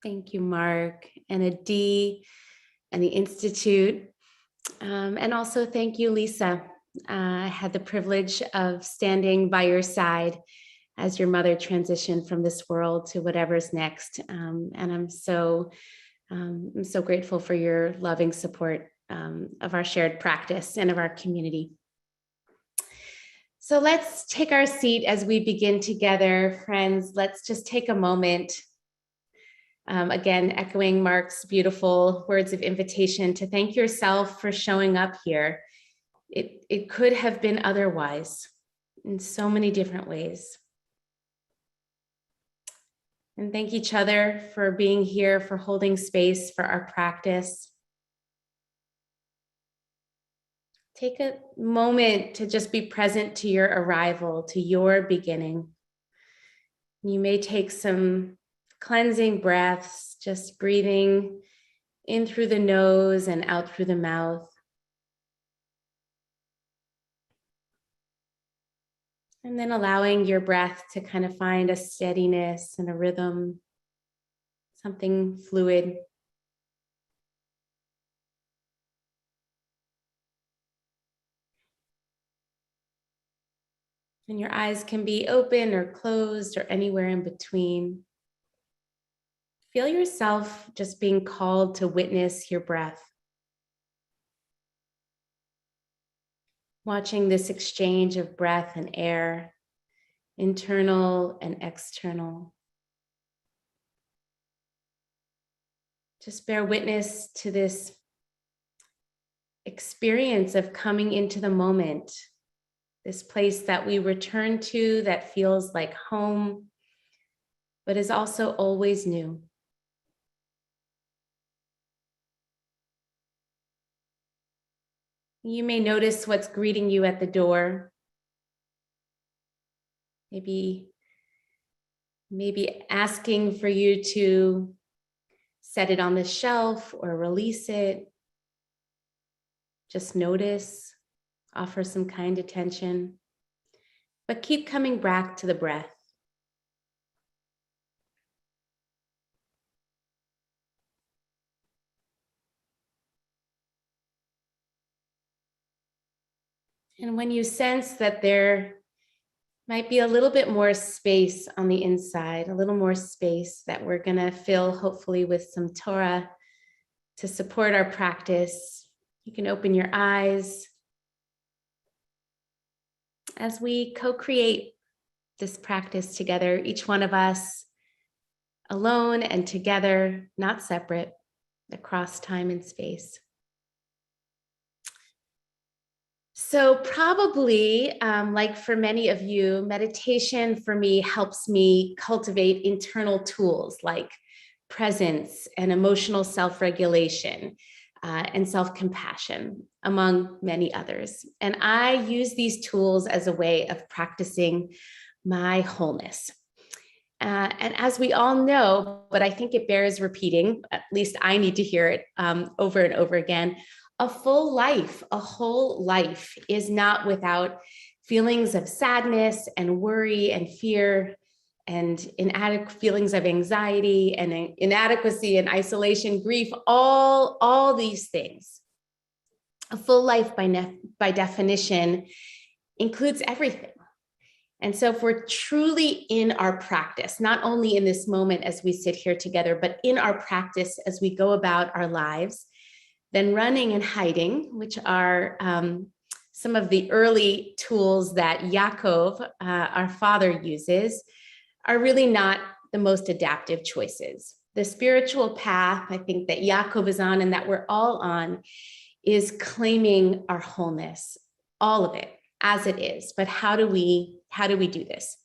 Thank you, Mark, and Adi, and the Institute. And also thank you, Lisa. I had the privilege of standing by your side as your mother transitioned from this world to whatever's next. And I'm so grateful for your loving support of our shared practice and of our community. So let's take our seat as we begin together, friends. Let's just take a moment. Again, echoing Mark's beautiful words of invitation to thank yourself for showing up here. It could have been otherwise in so many different ways. And thank each other for being here, for holding space for our practice. Take a moment to just be present to your arrival, to your beginning. You may take some cleansing breaths, just breathing in through the nose and out through the mouth. And then allowing your breath to kind of find a steadiness and a rhythm, something fluid. And your eyes can be open or closed or anywhere in between. Feel yourself just being called to witness your breath. Watching this exchange of breath and air, internal and external. Just bear witness to this experience of coming into the moment, this place that we return to that feels like home, but is also always new. You may notice what's greeting you at the door. Maybe asking for you to set it on the shelf or release it. Just notice, offer some kind attention, but keep coming back to the breath. And when you sense that there might be a little bit more space on the inside, a little more space that we're going to fill hopefully with some Torah to support our practice, you can open your eyes as we co-create this practice together, each one of us alone and together, not separate, across time and space. So probably, like for many of you, meditation for me helps me cultivate internal tools like presence and emotional self-regulation and self-compassion, among many others. And I use these tools as a way of practicing my wholeness. And as we all know, but I think it bears repeating, at least I need to hear it over and over again, a full life, a whole life is not without feelings of sadness and worry and fear and feelings of anxiety and inadequacy and isolation, grief, all these things. A full life by definition includes everything. And so if we're truly in our practice, not only in this moment as we sit here together, but in our practice as we go about our lives, then running and hiding, which are some of the early tools that Yaakov, our father, uses, are really not the most adaptive choices. The spiritual path, I think, that Yaakov is on and that we're all on is claiming our wholeness, all of it as it is. But how do we do this?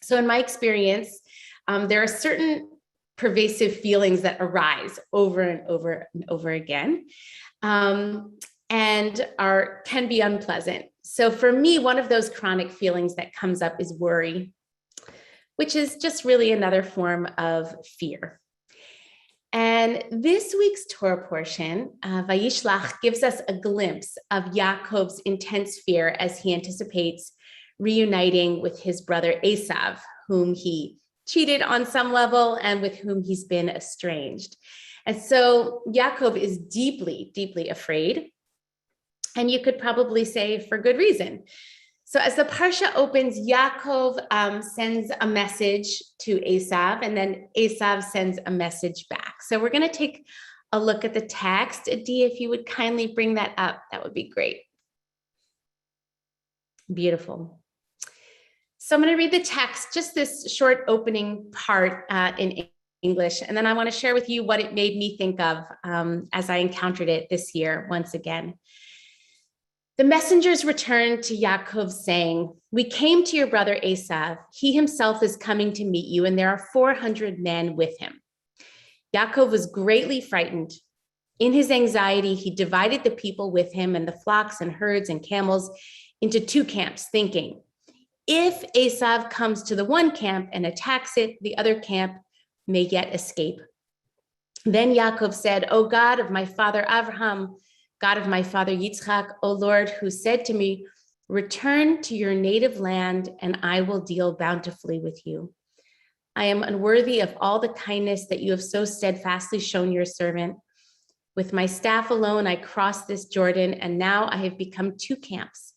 So in my experience, there are certain pervasive feelings that arise over and over and over again, and can be unpleasant. So for me, one of those chronic feelings that comes up is worry, which is just really another form of fear. And this week's Torah portion, Vayishlach, gives us a glimpse of Yaakov's intense fear as he anticipates reuniting with his brother Esav, whom he cheated on some level and with whom he's been estranged. And so Yaakov is deeply, deeply afraid. And you could probably say for good reason. So as the Parsha opens, Yaakov sends a message to Esav, and then Esav sends a message back. So we're going to take a look at the text. Adi, if you would kindly bring that up, that would be great. Beautiful. So I'm going to read the text, just this short opening part in English, and then I want to share with you what it made me think of as I encountered it this year once again. The messengers returned to Yaakov saying, "We came to your brother Esav. He himself is coming to meet you, and there are 400 men with him." Yaakov was greatly frightened. In his anxiety, he divided the people with him and the flocks and herds and camels into two camps, thinking, if Esav comes to the one camp and attacks it, the other camp may yet escape. Then Yaakov said, "O God of my father Abraham, God of my father Yitzchak, O Lord, who said to me, return to your native land and I will deal bountifully with you. I am unworthy of all the kindness that you have so steadfastly shown your servant. With my staff alone, I crossed this Jordan, and now I have become two camps.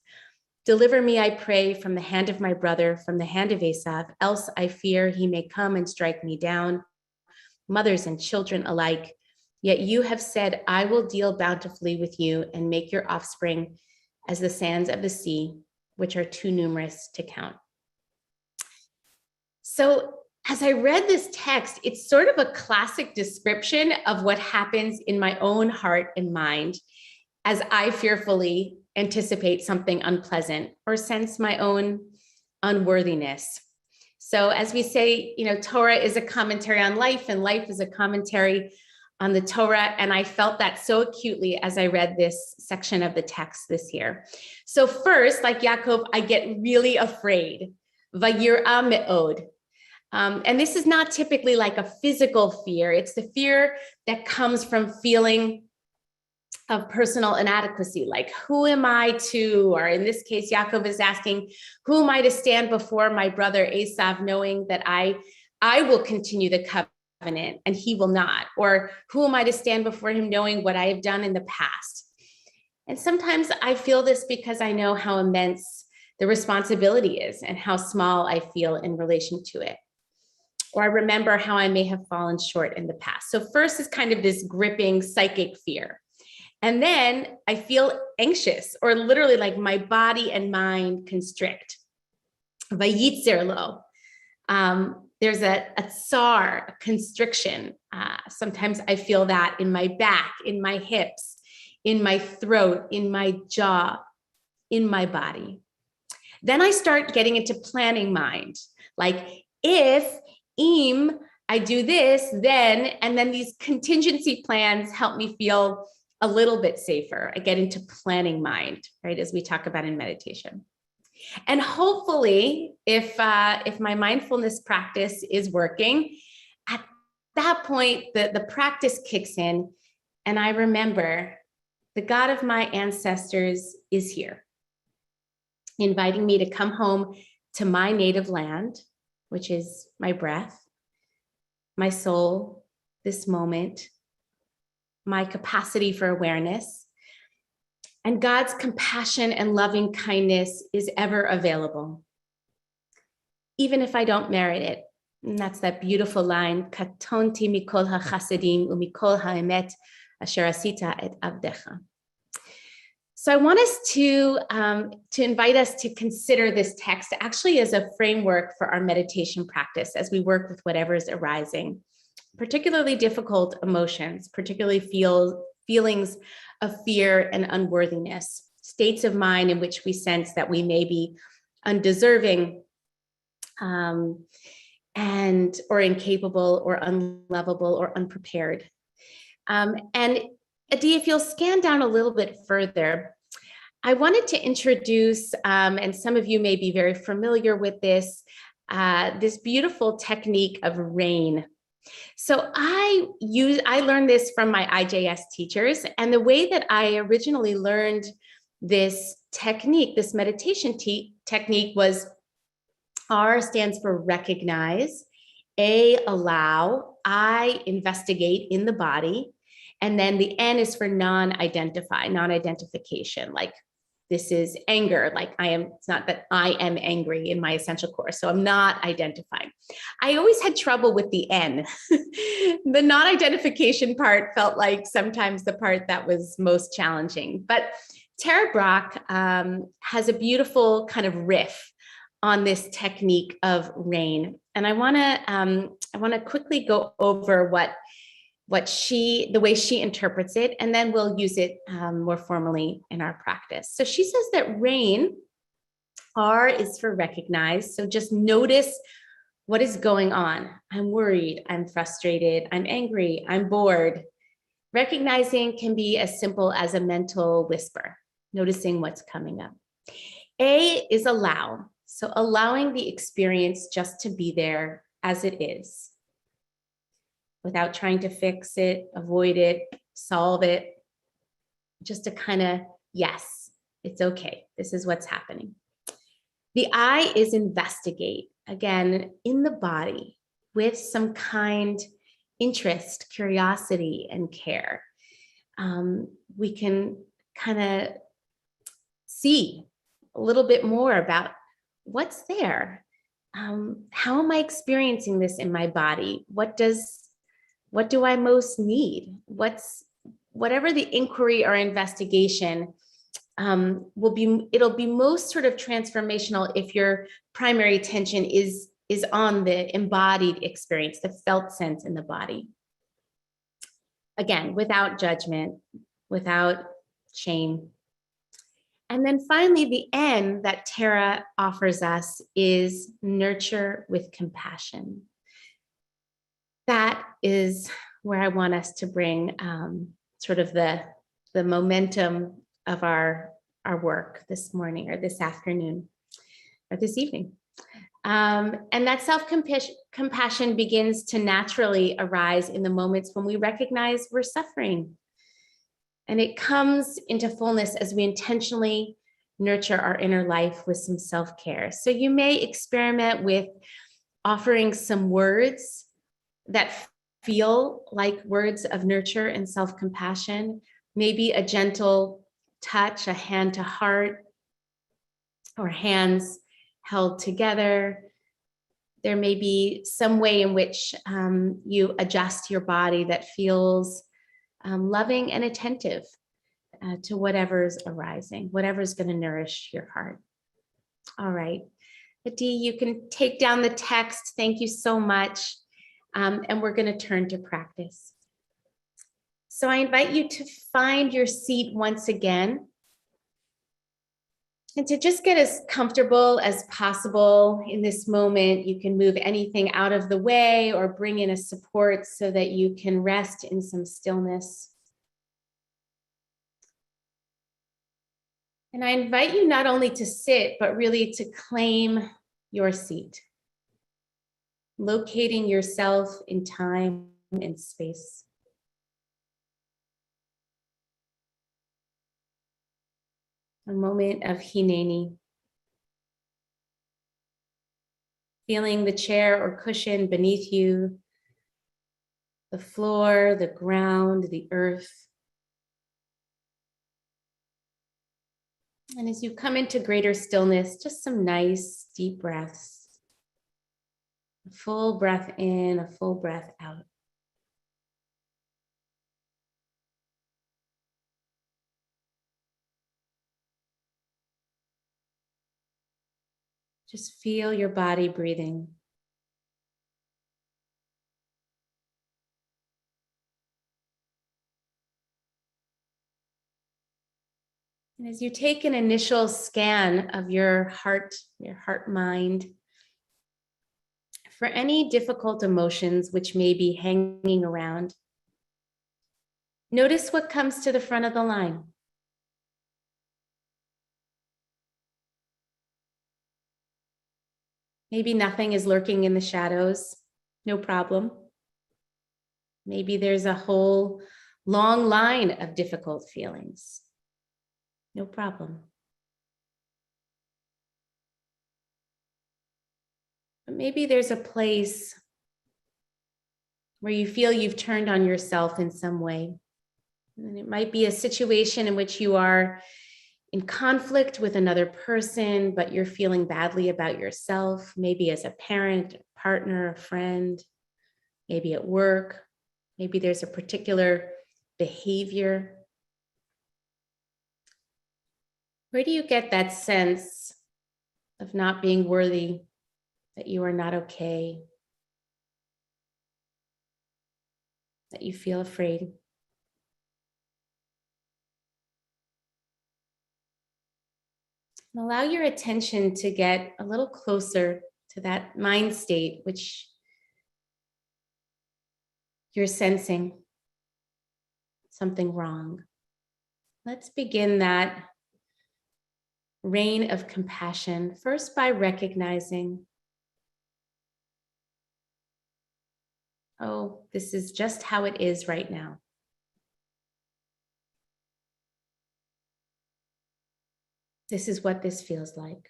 Deliver me, I pray, from the hand of my brother, from the hand of Esav, else I fear he may come and strike me down, mothers and children alike. Yet you have said, I will deal bountifully with you and make your offspring as the sands of the sea, which are too numerous to count." So as I read this text, it's sort of a classic description of what happens in my own heart and mind as I fearfully anticipate something unpleasant or sense my own unworthiness. So as we say, Torah is a commentary on life, and life is a commentary on the Torah. And I felt that so acutely as I read this section of the text this year. So first, like Yaakov, I get really afraid. Vayir'a me'od. And this is not typically like a physical fear. It's the fear that comes from feeling of personal inadequacy, like who am I to, or in this case, Yaakov is asking, who am I to stand before my brother Esav, knowing that I will continue the covenant and he will not, or who am I to stand before him knowing what I have done in the past? And sometimes I feel this because I know how immense the responsibility is and how small I feel in relation to it. Or I remember how I may have fallen short in the past. So first is kind of this gripping psychic fear. And then I feel anxious, or literally like my body and mind constrict. Vayitzer lo. There's a tsar, a constriction. Sometimes I feel that in my back, in my hips, in my throat, in my jaw, in my body. Then I start getting into planning mind. Like if I do this, then, and then these contingency plans help me feel a little bit safer. I get into planning mind, right, as we talk about in meditation. And hopefully, if my mindfulness practice is working, at that point, the practice kicks in, and I remember the God of my ancestors is here, inviting me to come home to my native land, which is my breath, my soul, this moment, my capacity for awareness. And God's compassion and loving kindness is ever available, even if I don't merit it. And that's that beautiful line, katonti mikol hachasadim umikol haemet asher asita et avdecha. So I want us to invite us to consider this text actually as a framework for our meditation practice as we work with whatever is arising, particularly difficult emotions, particularly feelings of fear and unworthiness, states of mind in which we sense that we may be undeserving or incapable or unlovable or unprepared. And Adi, if you'll scan down a little bit further, I wanted to introduce, and some of you may be very familiar with this beautiful technique of rain. So I learned this from my IJS teachers, and the way that I originally learned this technique, this meditation technique, was R stands for recognize, A, allow. I, investigate in the body. And then the N is for non-identification. Like this is anger. Like it's not that I am angry in my essential core. So I'm not identifying. I always had trouble with the N. The non-identification part felt like sometimes the part that was most challenging. But Tara Brach has a beautiful kind of riff on this technique of RAIN. And I want to quickly go over the way she interprets it, and then we'll use it more formally in our practice. So she says that RAIN, R is for recognize. So just notice what is going on. I'm worried, I'm frustrated, I'm angry, I'm bored. Recognizing can be as simple as a mental whisper, noticing what's coming up. A is allow. So allowing the experience just to be there as it is, without trying to fix it, avoid it, solve it, just a kind of, yes, it's okay. This is what's happening. The I is investigate, again, in the body with some kind interest, curiosity, and care. We can kind of see a little bit more about what's there. How am I experiencing this in my body? What do I most need? Whatever the inquiry or investigation it'll be most sort of transformational if your primary attention is on the embodied experience, the felt sense in the body. Again, without judgment, without shame. And then finally, the N that Tara offers us is nurture with compassion. That is where I want us to bring sort of the momentum of our work this morning or this afternoon or this evening. And that self-compassion begins to naturally arise in the moments when we recognize we're suffering. And it comes into fullness as we intentionally nurture our inner life with some self-care. So you may experiment with offering some words that feel like words of nurture and self-compassion, maybe a gentle touch, a hand to heart, or hands held together. There may be some way in which you adjust your body that feels loving and attentive to whatever's arising, whatever's going to nourish your heart. All right. Adi, you can take down the text. Thank you so much. And we're going to turn to practice. So I invite you to find your seat once again and to just get as comfortable as possible in this moment. You can move anything out of the way or bring in a support so that you can rest in some stillness. And I invite you not only to sit, but really to claim your seat, locating yourself in time and space. A moment of hineni. Feeling the chair or cushion beneath you, the floor, the ground, the earth. And as you come into greater stillness, just some nice deep breaths. A full breath in, a full breath out. Just feel your body breathing. And as you take an initial scan of your heart mind, for any difficult emotions which may be hanging around, notice what comes to the front of the line. Maybe nothing is lurking in the shadows, no problem. Maybe there's a whole long line of difficult feelings, no problem. But maybe there's a place where you feel you've turned on yourself in some way. And it might be a situation in which you are in conflict with another person, but you're feeling badly about yourself, maybe as a parent, a partner, a friend, maybe at work, maybe there's a particular behavior. Where do you get that sense of not being worthy, that you are not okay, that you feel afraid? And allow your attention to get a little closer to that mind state which you're sensing something wrong. Let's begin that reign of compassion first by recognizing, oh, this is just how it is right now. This is what this feels like.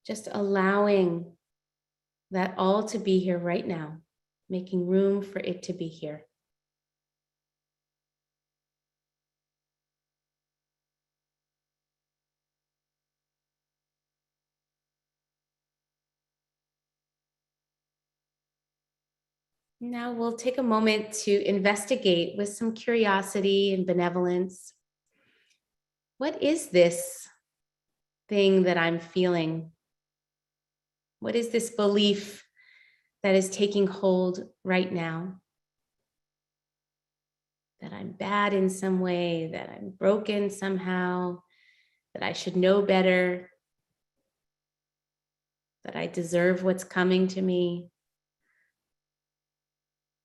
Just allowing that all to be here right now, making room for it to be here. Now we'll take a moment to investigate with some curiosity and benevolence. What is this thing that I'm feeling? What is this belief that is taking hold right now? That I'm bad in some way, that I'm broken somehow, that I should know better, that I deserve what's coming to me,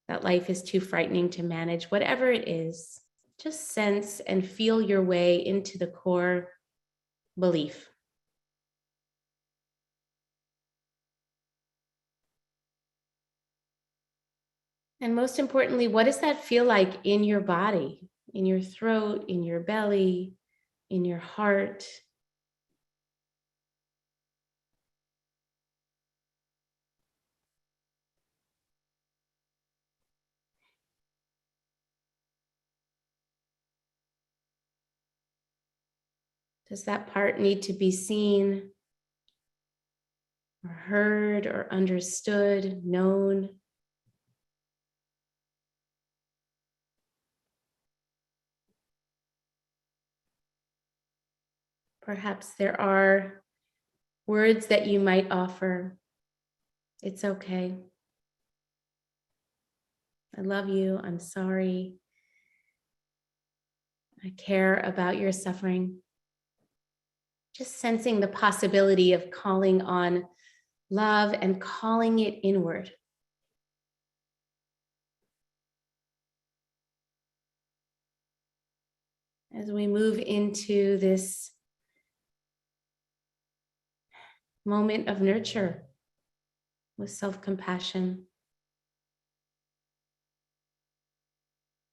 that life is too frightening to manage, whatever it is, just sense and feel your way into the core belief. And most importantly, what does that feel like in your body, in your throat, in your belly, in your heart? Does that part need to be seen or heard or understood, known? Perhaps there are words that you might offer. It's okay. I love you. I'm sorry. I care about your suffering. Just sensing the possibility of calling on love and calling it inward. As we move into this moment of nurture with self-compassion,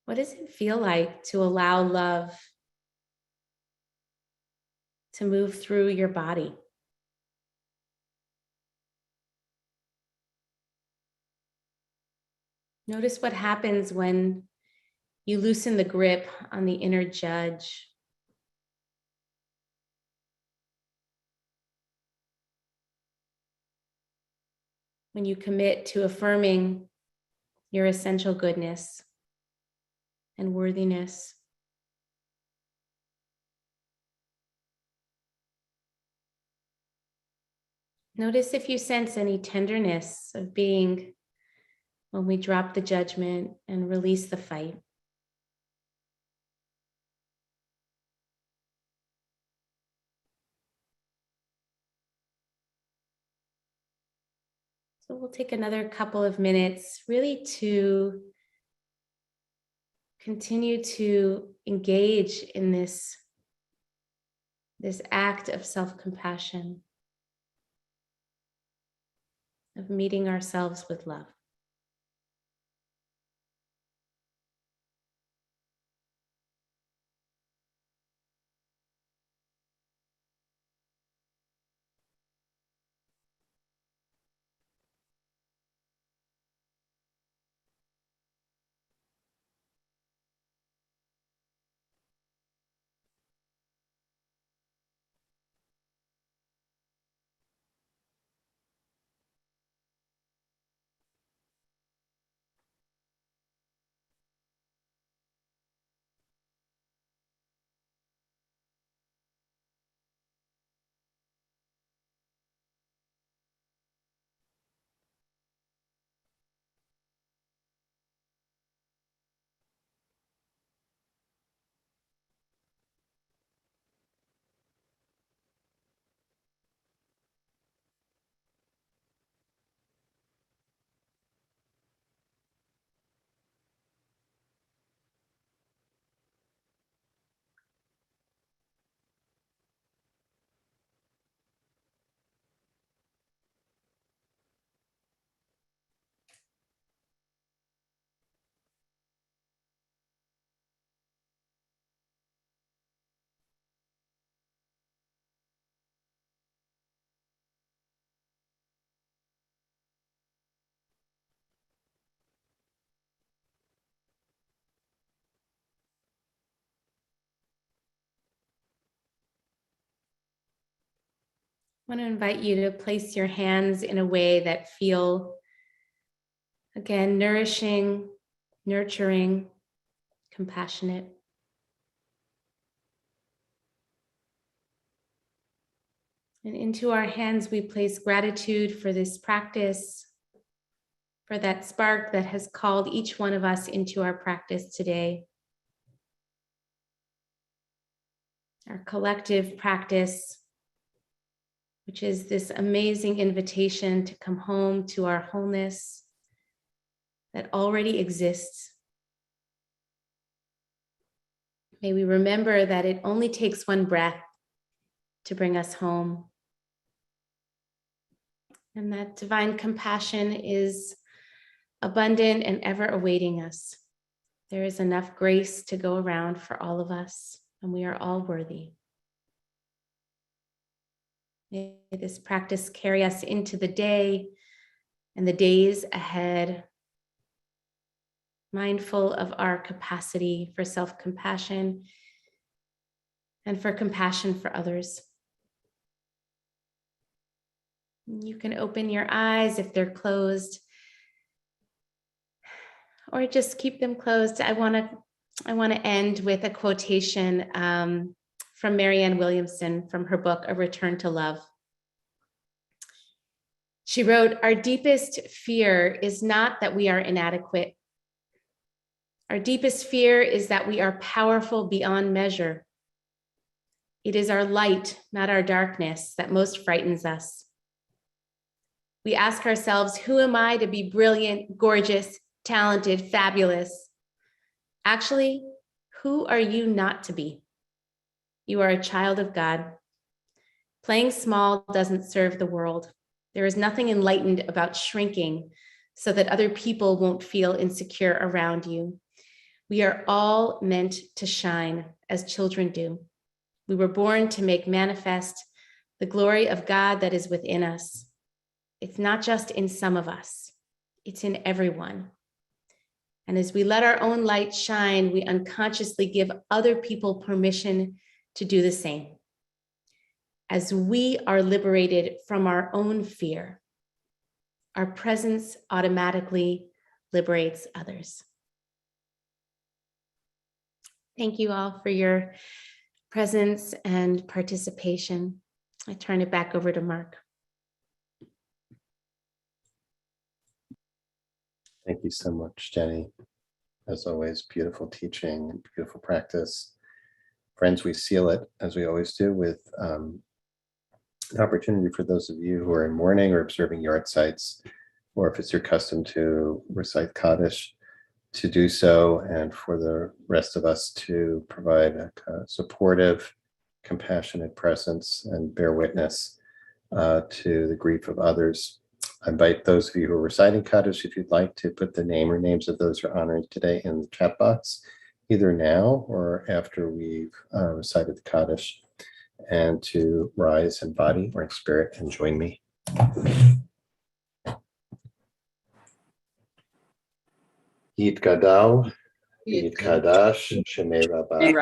what does it feel like to allow love to move through your body? Notice what happens when you loosen the grip on the inner judge. When you commit to affirming your essential goodness and worthiness. Notice if you sense any tenderness of being when we drop the judgment and release the fight. So we'll take another couple of minutes really to continue to engage in this act of self-compassion, of meeting ourselves with love. want to invite you to place your hands in a way that feel, again, nourishing, nurturing, compassionate. And into our hands, we place gratitude for this practice, for that spark that has called each one of us into our practice today. Our collective practice, which is this amazing invitation to come home to our wholeness that already exists. May we remember that it only takes one breath to bring us home. And that divine compassion is abundant and ever awaiting us. There is enough grace to go around for all of us, and we are all worthy. May this practice carry us into the day and the days ahead, mindful of our capacity for self-compassion and for compassion for others. You can open your eyes if they're closed, or just keep them closed. I want to end with a quotation from Marianne Williamson from her book, A Return to Love. She wrote, "Our deepest fear is not that we are inadequate. Our deepest fear is that we are powerful beyond measure. It is our light, not our darkness, that most frightens us. We ask ourselves, who am I to be brilliant, gorgeous, talented, fabulous? Actually, who are you not to be? You are a child of God. Playing small doesn't serve the world. There is nothing enlightened about shrinking so that other people won't feel insecure around you. We are all meant to shine as children do. We were born to make manifest the glory of God that is within us. It's not just in some of us, it's in everyone. And as we let our own light shine, we unconsciously give other people permission to do the same. As we are liberated from our own fear, our presence automatically liberates others." Thank you all for your presence and participation. I turn it back over to Mark. Thank you so much, Jenny. As always, beautiful teaching, beautiful practice. Friends, we seal it, as we always do, with an opportunity for those of you who are in mourning or observing yard sites, or if it's your custom to recite Kaddish, to do so, and for the rest of us to provide a supportive, compassionate presence and bear witness to the grief of others. I invite those of you who are reciting Kaddish, if you'd like to put the name or names of those who are honoring today in the chat box, either now or after we've recited the Kaddish, and to rise in body or in spirit and join me. Yitgadal, Yitkadash, Shemei Rabbi.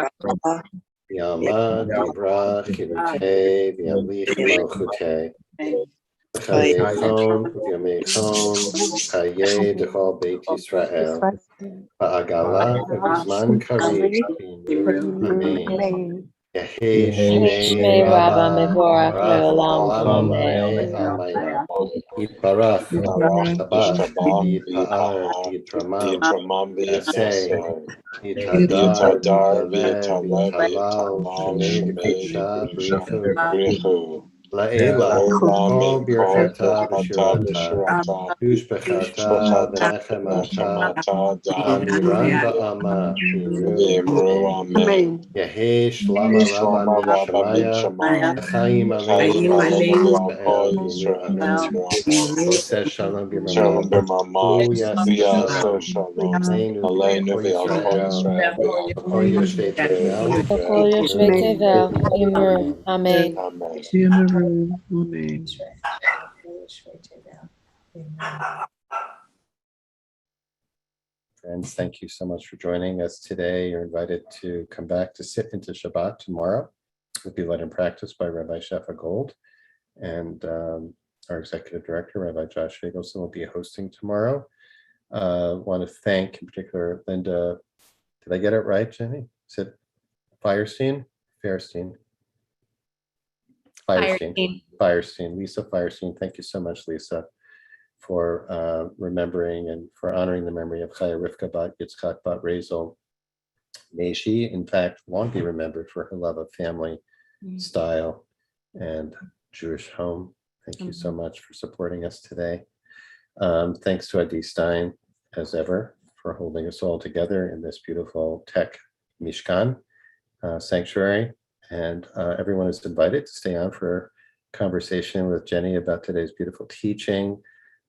Yama, Dibra, Chilute, V'yamlich Malchute. Chayechon, V'yamechon, Chaye, Dechol Beit Yisrael. Ba'agala, V'zman Karib, B'imru, Amen. Yehi Shmei Rabba, Mevorach Le'olam, Amen. Amen. Yitbarach, Yishtabach, Yitpa'ar, Yitramam, Yaseh, Yitadar, Yitaleh, Yitalal, Shemei V'Kedusha, B'richu. La'ela, Kol Birchata V'Shirata, Ushbechata V'Nechemata, Amiram Ba'ama, V'imru, Amen. Yehi Shlama Rabba Min Shemaya, Chaim Aleinu V'Al Yisrael, Amen. Oseh Shalom B'Mamam, Hu Yaseh Shalom, Aleinu V'Al Kol Yisrael, V'Al Yoshvei Tevel, V'kol Yoshvei Tevel, V'imru, Amen. Amen. Friends, thank you so much for joining us today. You're invited to come back to sit into Shabbat tomorrow. We'll be led in practice by Rabbi Shefa Gold. And our executive director, Rabbi Josh Feigelson, will be hosting tomorrow. Want to thank in particular Linda. Did I get it right, Jenny? Is it Firestein? Fairstein? Firestein. Lisa Firestein. Thank you so much, Lisa, for remembering and for honoring the memory of Chaya Rivka Bat Yitzchak Bat Rezel. May she, in fact, long be remembered for her love of family, style, and Jewish home. Thank you so much for supporting us today. Thanks to Adi Stein, as ever, for holding us all together in this beautiful tech Mishkan sanctuary. And everyone is invited to stay on for a conversation with Jenny about today's beautiful teaching,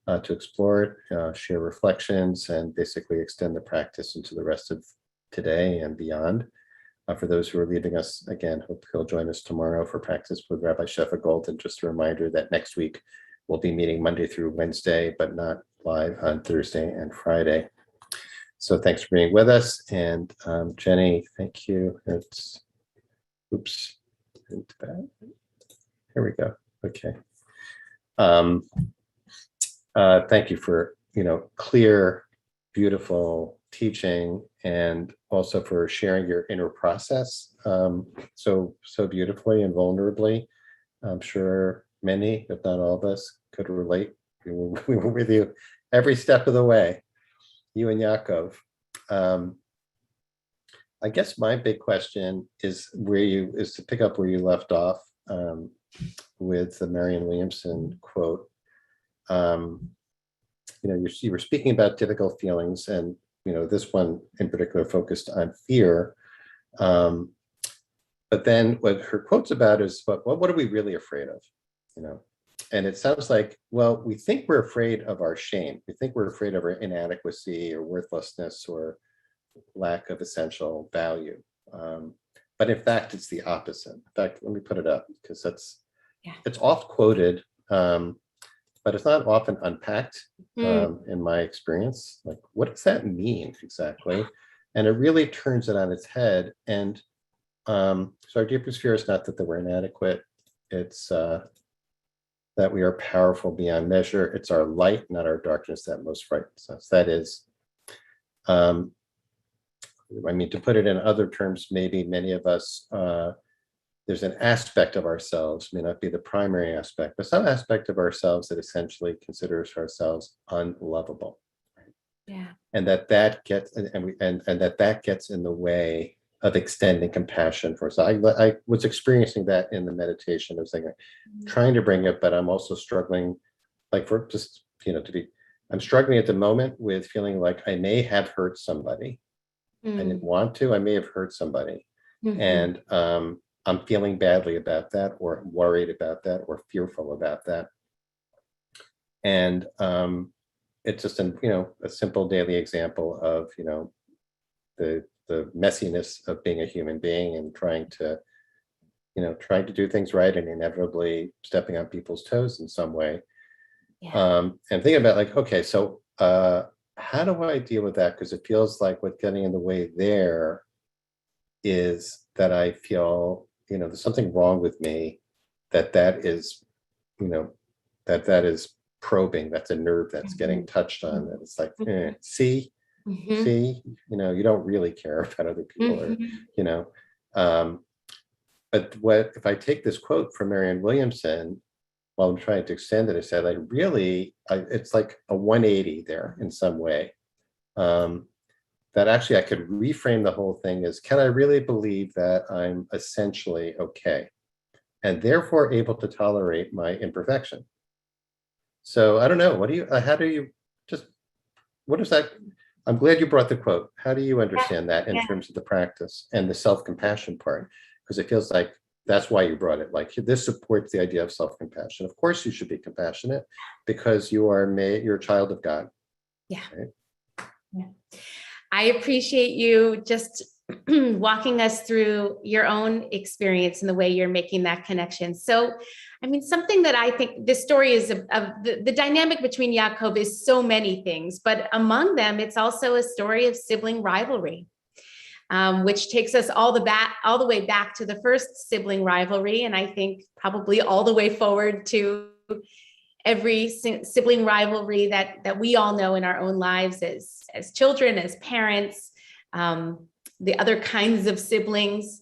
to explore it, share reflections, and basically extend the practice into the rest of today and beyond. For those who are leaving us, again, hope he'll join us tomorrow for practice with Rabbi Shefa Gold. And just a reminder that next week we'll be meeting Monday through Wednesday, but not live on Thursday and Friday. So thanks for being with us. And Jenny, thank you. Oops. Here we go. Okay. Thank you for, clear, beautiful teaching, and also for sharing your inner process so beautifully and vulnerably. I'm sure many, if not all of us, could relate. We were with you every step of the way, you and Yaakov. I guess my big question is to pick up where you left off with the Marianne Williamson quote. You were speaking about difficult feelings, and this one in particular focused on fear. But then what her quote's about is what are we really afraid of? And it sounds like, well, we think we're afraid of our shame. We think we're afraid of our inadequacy or worthlessness or lack of essential value. But in fact, it's the opposite. In fact, let me put it up because it's oft quoted, but it's not often unpacked in my experience. Like, what does that mean exactly? And it really turns it on its head. And so our deepest fear is not that we're inadequate. It's that we are powerful beyond measure. It's our light, not our darkness, that most frightens us. That is, to put it in other terms, maybe many of us, there's an aspect of ourselves, may not be the primary aspect, but some aspect of ourselves that essentially considers ourselves unlovable. Right? Yeah. And that gets and that gets in the way of extending compassion for us. I was experiencing that in the meditation. I was trying to bring it, but I'm also struggling, I'm struggling at the moment with feeling like I may have hurt somebody. I didn't want to. I may have hurt somebody, and I'm feeling badly about that, or worried about that, or fearful about that. And it's just a simple daily example of the messiness of being a human being and trying to do things right and inevitably stepping on people's toes in some way. And thinking about okay, so how do I deal with that? Because it feels like what's getting in the way there is that I feel, there's something wrong with me, that is, that is probing, that's a nerve that's getting touched on. And it's like, see, you don't really care about other people, or, but if I take this quote from Marianne Williamson, while I'm trying to extend it, I said, it's like a 180 there in some way. That actually I could reframe the whole thing as, can I really believe that I'm essentially okay and therefore able to tolerate my imperfection? So I don't know, what is that? I'm glad you brought the quote. How do you understand that in terms of the practice and the self-compassion part? Because it feels like that's why you brought it. This supports the idea of self-compassion. Of course you should be compassionate because you're a child of God. Yeah. Right? Yeah. I appreciate you just walking us through your own experience and the way you're making that connection. So, something that I think this story is of the dynamic between Yaakov is so many things, but among them, it's also a story of sibling rivalry. which takes us all the way back to the first sibling rivalry, and I think probably all the way forward to every sibling rivalry that we all know in our own lives as children, as parents, the other kinds of siblings.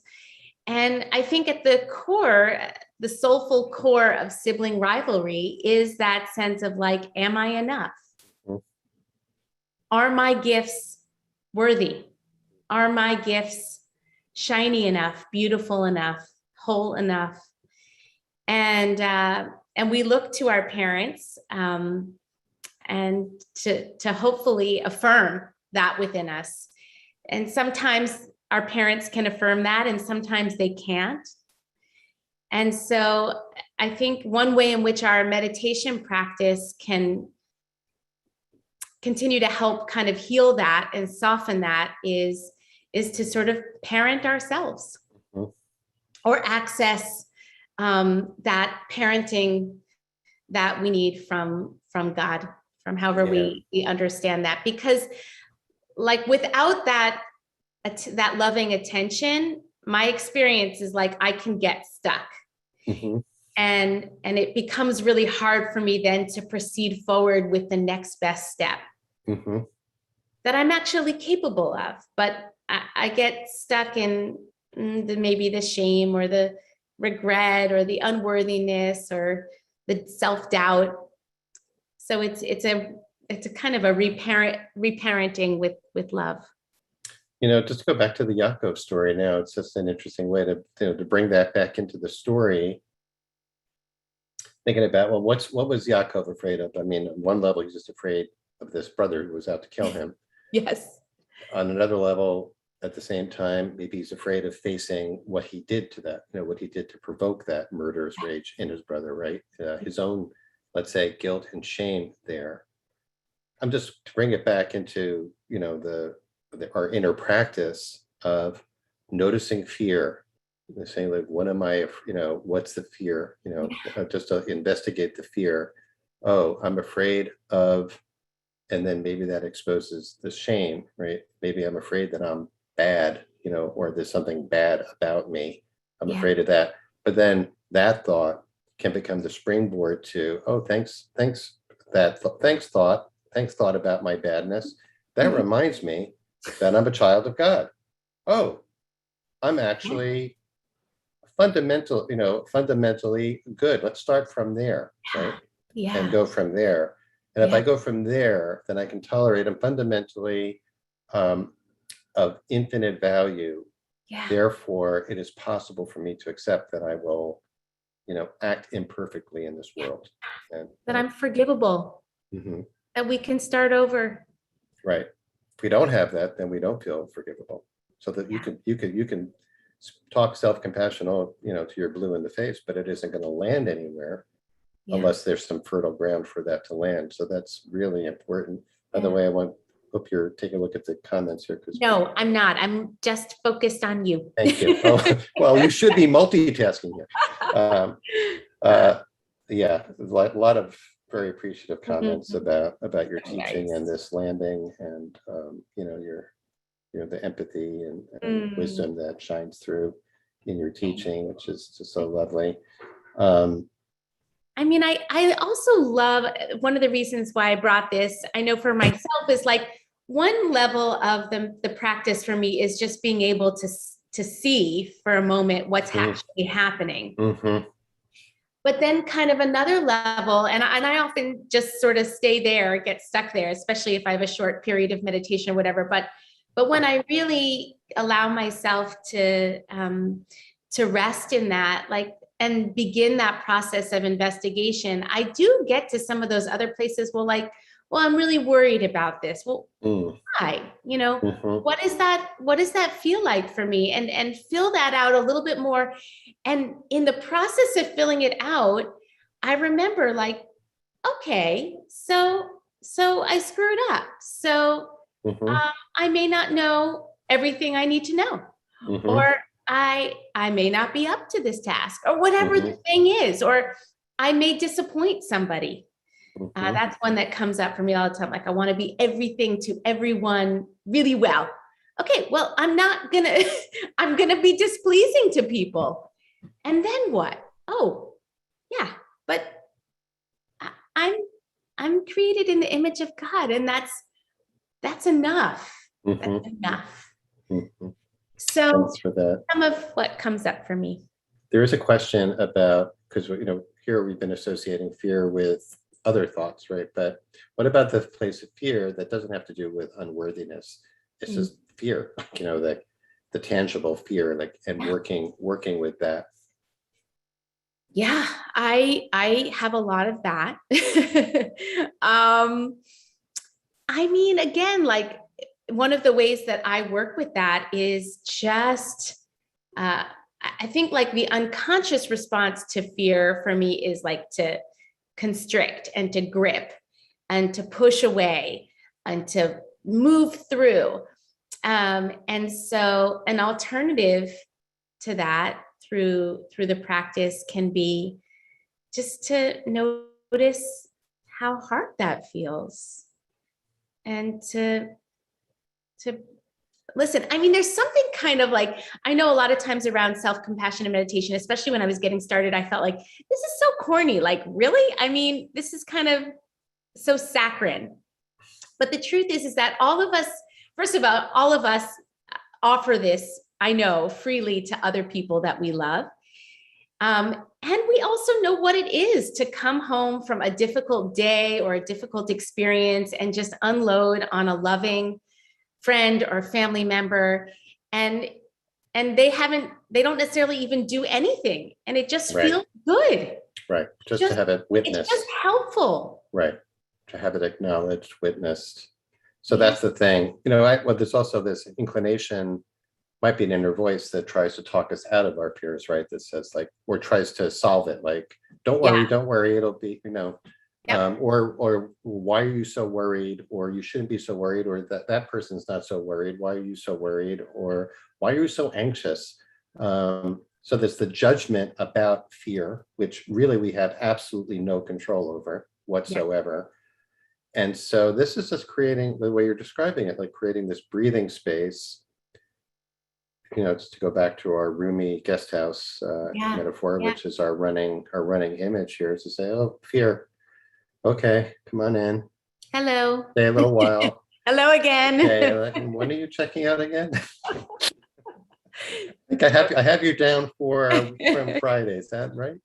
And I think at the core, the soulful core of sibling rivalry is that sense of like, am I enough? Are my gifts worthy? Are my gifts shiny enough, beautiful enough, whole enough? And we look to our parents and to hopefully affirm that within us. And sometimes our parents can affirm that, and sometimes they can't. And so I think one way in which our meditation practice can continue to help kind of heal that and soften that is to sort of parent ourselves or access that parenting that we need from God, from however we understand that. Because like without that loving attention, my experience is like I can get stuck. And it becomes really hard for me then to proceed forward with the next best step that I'm actually capable of. But I get stuck in maybe the shame or the regret or the unworthiness or the self-doubt. So it's a kind of a reparenting with love. You know, just to go back to the Yaakov story now, it's just an interesting way to bring that back into the story. Thinking about, well, what was Yaakov afraid of? I mean, on one level, he's just afraid of this brother who was out to kill him. Yes. On another level, at the same time, maybe he's afraid of facing what he did to that, what he did to provoke that murderous rage in his brother, right? His own, let's say, guilt and shame there. I'm just to bring it back into, our inner practice of noticing fear. Saying like, what am I, what's the fear, just to investigate the fear. Oh, I'm afraid of, and then maybe that exposes the shame, right? Maybe I'm afraid that I'm bad, or there's something bad about me. I'm afraid of that. But then that thought can become the springboard to, oh, thanks thought about my badness. That reminds me that I'm a child of God. Oh, I'm actually fundamentally good. Let's start from there, right? And go from there. And if I go from there, then I can tolerate. I'm fundamentally of infinite value. Therefore, it is possible for me to accept that I will, act imperfectly in this world. And that I'm forgivable. That we can start over. Right. If we don't have that, then we don't feel forgivable. So that you can talk self-compassion, to your blue in the face, but it isn't going to land anywhere unless there's some fertile ground for that to land. So that's really important. By the way, hope you're taking a look at the comments here. No, I'm not. I'm just focused on you. Thank you. Oh, well, you should be multitasking here. A lot of very appreciative comments about your teaching and this landing, and your the empathy and wisdom that shines through in your teaching, which is just so lovely. I mean, I also love, one of the reasons why I brought this, I know for myself, is like one level of the practice for me is just being able to see for a moment what's actually happening. But then kind of another level, and I often just sort of stay there, get stuck there, especially if I have a short period of meditation or whatever. But when I really allow myself to rest in that, like, and begin that process of investigation, I do get to some of those other places. Well, I'm really worried about this. Well, why? What does that feel like for me? And fill that out a little bit more. And in the process of filling it out, I remember like, okay, so I screwed up. So I may not know everything I need to know, or I may not be up to this task, or whatever the thing is, or I may disappoint somebody. That's one that comes up for me all the time. Like, I want to be everything to everyone really well. okay, well, I'm not gonna, I'm gonna be displeasing to people. And then what? Oh, yeah, but I'm created in the image of God, and that's enough. Mhm, That's enough. mhm. So Thanks for that. some of what comes up for me. There is a question about, because here we've been associating fear with other thoughts, right? But what about the place of fear that doesn't have to do with unworthiness? It's Mm. just fear, the tangible fear, like, and working with that. Yeah, I have a lot of that. I mean, again, like one of the ways that I work with that is just uh, I think like the unconscious response to fear for me is like to constrict and to grip and to push away and to move through. And so an alternative to that through the practice can be just to notice how hard that feels and to listen. I mean, there's something kind of like, I know a lot of times around self-compassion and meditation, especially when I was getting started, I felt like this is so corny. Like, really? I mean, this is kind of so saccharine. But the truth is that all of us, first of all of us offer this, I know, freely to other people that we love. And we also know what it is to come home from a difficult day or a difficult experience and just unload on a loving friend or family member, and they don't necessarily even do anything, and it just Right. feels good. Right. Just to have it It's witnessed. just helpful. Right. To have it acknowledged, witnessed. So Yeah. that's the thing. There's also this inclination, might be an inner voice that tries to talk us out of our fears, right? That says, like, or tries to solve it, like, don't worry, it'll be, Yep. or why are you so worried? Or you shouldn't be so worried, or that person's not so worried. Why are you so worried? Or why are you so anxious? So there's the judgment about fear, which really we have absolutely no control over whatsoever. And so this is just creating, the way you're describing it, like creating this breathing space. It's to go back to our roomy guest house metaphor, Yeah. which is our running image here, is to say, oh, fear, okay, come on in, Hello. stay a little while. Hello again. Okay, when are you checking out again? I think I have you down from Friday. Is that right?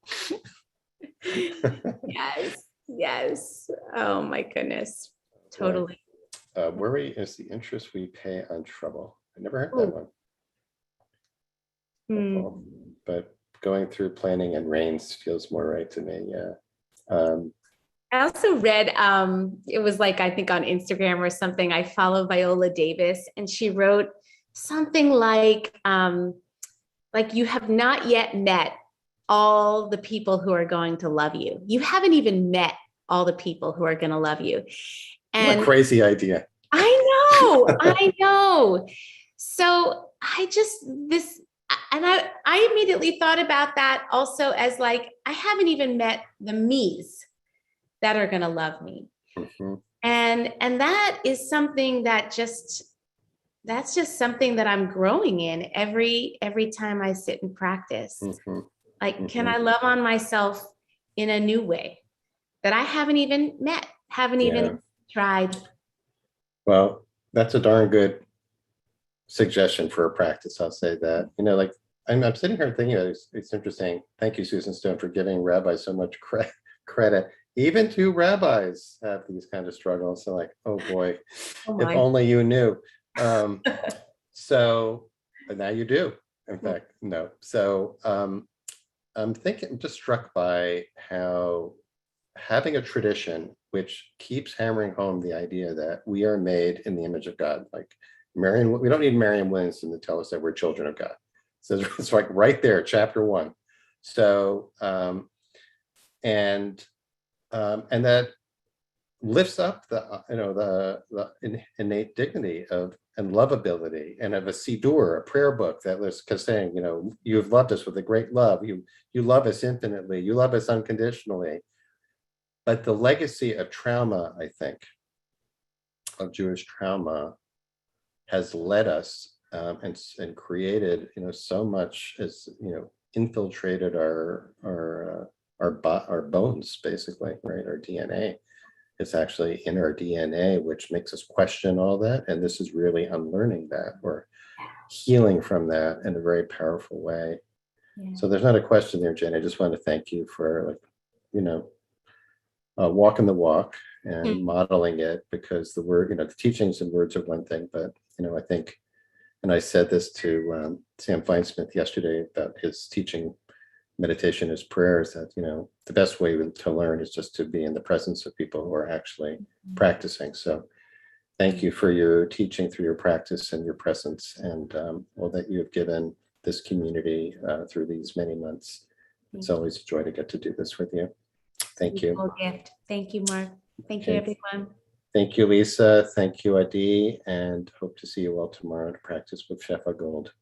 Yes. Oh my goodness. Totally. Worry is the interest we pay on trouble. I never heard that one. But going through planning and rains feels more right to me. Yeah. I also read, it was like, I think on Instagram or something, I follow Viola Davis, and she wrote something like you have not yet met all the people who are going to love you. You haven't even met all the people who are going to love you. And what a crazy idea. I know. So I immediately thought about that also as like, I haven't even met the me's that are going to love me. Mm-hmm. And that is something that's just something that I'm growing in every time I sit and practice. Mm-hmm. Like, can I love on myself in a new way that I haven't even met, haven't even tried? Well, that's a darn good suggestion for a practice. I'll say that. Like, I'm sitting here thinking about it, it's interesting. Thank you, Susan Stone, for giving Rabbi so much credit. Even two rabbis have these kind of struggles. So, like, oh boy, if only you knew. So now you do. In fact, no. So I'm just struck by how having a tradition which keeps hammering home the idea that we are made in the image of God. Like we don't need Marianne Williamson to tell us that we're children of God. So it's like right there, chapter 1. So and that lifts up the innate dignity of and lovability and of a siddur, a prayer book that was saying, you have loved us with a great love. You love us infinitely. You love us unconditionally. But the legacy of trauma, I think, of Jewish trauma, has led us and created, so much, as infiltrated our bones, basically, right? Our DNA. It's actually in our DNA, which makes us question all that. And this is really unlearning that, or healing from that in a very powerful way. Yeah. So there's not a question there, Jen. I just want to thank you for walking the walk and modeling it, because the word, the teachings and words are one thing, but I think, and I said this to Sam Feinsmith yesterday about his teaching meditation as prayers, that the best way to learn is just to be in the presence of people who are actually practicing. So thank you for your teaching through your practice and your presence, and all that you have given this community through these many months. It's always a joy to get to do this with you. Thank you. Gift. Thank you, Mark. Thank you, everyone. Thank you, Lisa. Thank you, Adi, and hope to see you all tomorrow to practice with Shefa Gold.